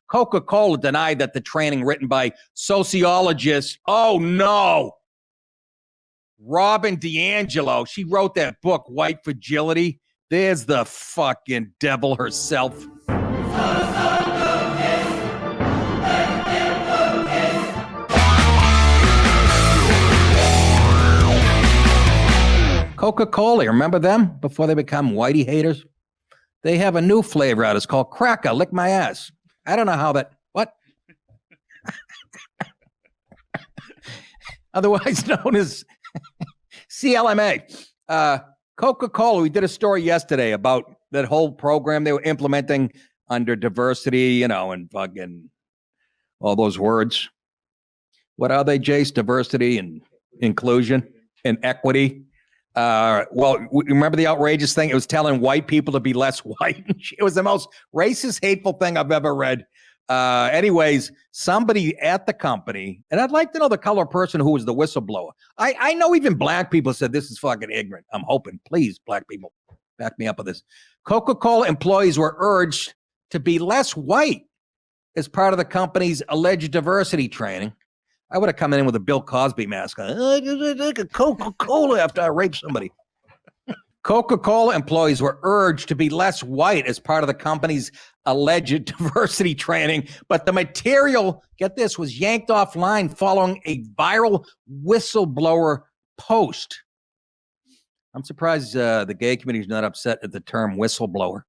Coca Cola denied that the training written by sociologist, oh no, Robin DiAngelo, she wrote that book, White Fragility. There's the fucking devil herself. Coca Cola, remember them before they become whitey haters? They have a new flavor out. It's called Cracker, Lick My Ass. I don't know how that, what? Otherwise known as CLMA. Coca-Cola, we did a story yesterday about that whole program they were implementing under diversity, you know, and fucking all those words. What are they, Jace? Diversity and inclusion and equity. Well, remember the outrageous thing? It was telling white people to be less white. It was the most racist, hateful thing I've ever read. Anyways, somebody at the company, and I'd like to know the color person who was the whistleblower. I know even black people said this is fucking ignorant. I'm hoping, please, black people, back me up with this. Coca-Cola employees were urged to be less white as part of the company's alleged diversity training. I would have come in with a Bill Cosby mask on. Coca-Cola after I rape somebody. Coca-Cola employees were urged to be less white as part of the company's alleged diversity training, but the material, get this, was yanked offline following a viral whistleblower post. I'm surprised the gay community is not upset at the term whistleblower.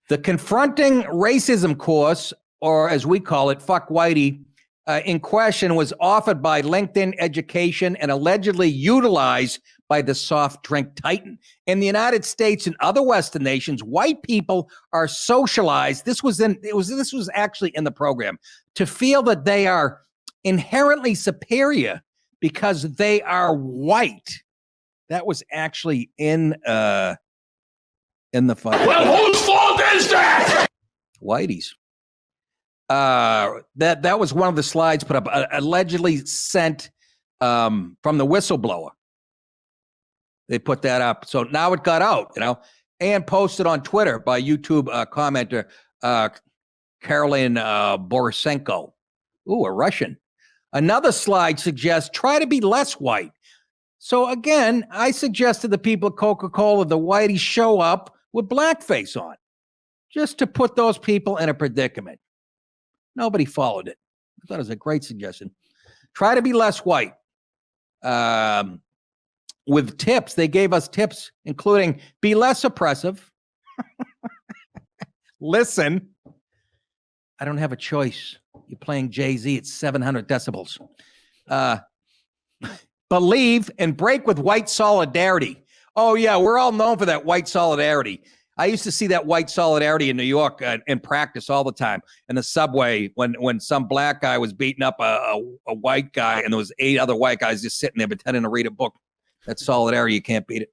The Confronting Racism course, or as we call it, Fuck Whitey, in question was offered by LinkedIn Education and allegedly utilized by the soft drink titan. In the United States and other Western nations, white people are socialized. This was actually in the program to feel that they are inherently superior because they are white. That was actually in the fight. Well, whose fault is that? Whitey's. That was one of the slides put up, allegedly sent from the whistleblower. They put that up. So now it got out, you know, and posted on Twitter by YouTube commenter Caroline Borisenko. Ooh, a Russian. Another slide suggests try to be less white. So again, I suggested the people at Coca-Cola, the whiteys show up with blackface on, just to put those people in a predicament. Nobody followed it. I thought it was a great suggestion. Try to be less white. With tips, they gave us tips, including be less oppressive. Listen. I don't have a choice. You're playing Jay-Z at 700 decibels. Believe and break with white solidarity. Oh, yeah, we're all known for that white solidarity. I used to see that white solidarity in New York in practice all the time in the subway when some black guy was beating up a white guy and there was 8 other white guys just sitting there pretending to read a book. That's solidarity. You can't beat it.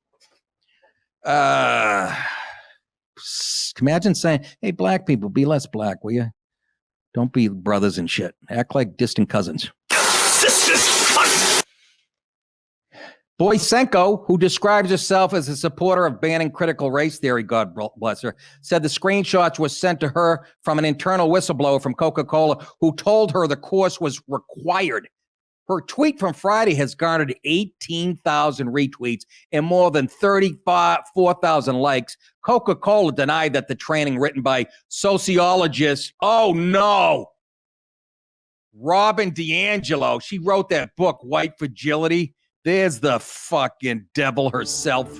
Imagine saying, hey, black people, be less black, will you? Don't be brothers and shit. Act like distant cousins. Boysenko, who describes herself as a supporter of banning critical race theory, God bless her, said the screenshots were sent to her from an internal whistleblower from Coca-Cola who told her the course was required. Her tweet from Friday has garnered 18,000 retweets and more than 34,000 likes. Coca-Cola denied that the training written by sociologist, oh no, Robin DiAngelo, she wrote that book, White Fragility. There's the fucking devil herself.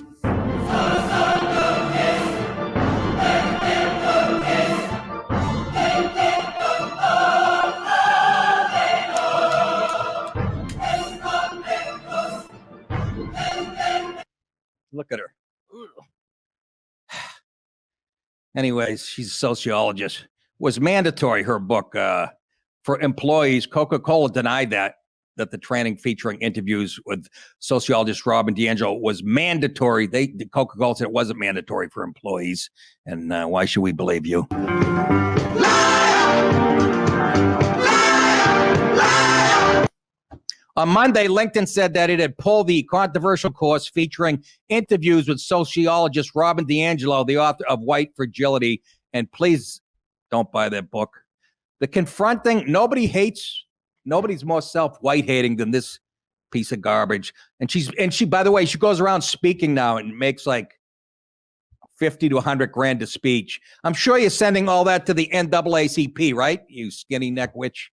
Look at her. Anyways, she's a sociologist. Was mandatory, her book, for employees. Coca-Cola denied that the training featuring interviews with sociologist Robin DiAngelo was mandatory. Coca-Cola said it wasn't mandatory for employees. And why should we believe you? On Monday, LinkedIn said that it had pulled the controversial course featuring interviews with sociologist Robin DiAngelo, the author of White Fragility. And please Don't buy their book. The confronting, nobody's more self-white hating than this piece of garbage. And she, by the way, she goes around speaking now and makes like 50 to 100 grand a speech. I'm sure you're sending all that to the NAACP, right? You skinny neck witch.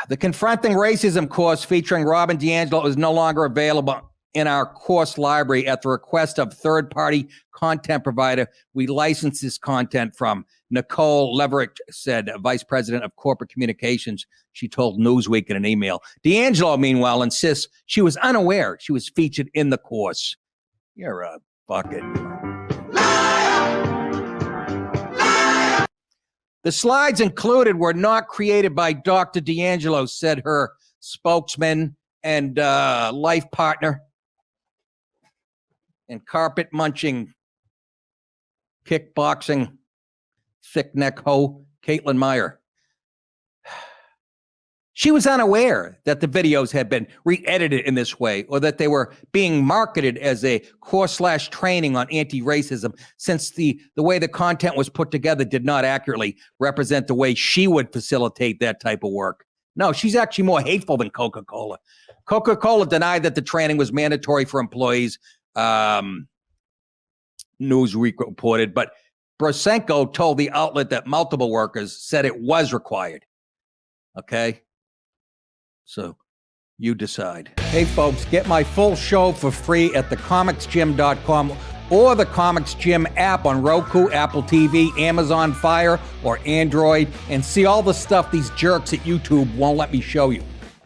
The Confronting Racism course featuring Robin DiAngelo is no longer available in our course library at the request of third-party content provider we license this content from. Nicole Leverett said, Vice President of Corporate Communications. She told Newsweek in an email. DiAngelo, meanwhile, insists she was unaware she was featured in the course. You're a bucket. The slides included were not created by Dr. DiAngelo, said her spokesman and life partner and carpet-munching, kickboxing, thick-neck hoe, Caitlin Meyer. She was unaware that the videos had been re-edited in this way or that they were being marketed as a course/training on anti-racism, since the way the content was put together did not accurately represent the way she would facilitate that type of work. No, she's actually more hateful than Coca Cola. Coca Cola denied that the training was mandatory for employees, Newsweek reported, but Brosenko told the outlet that multiple workers said it was required. Okay? So you decide. Hey, folks, get my full show for free at thecomicsgym.com or the Comics Gym app on Roku, Apple TV, Amazon Fire, or Android, and see all the stuff these jerks at YouTube won't let me show you.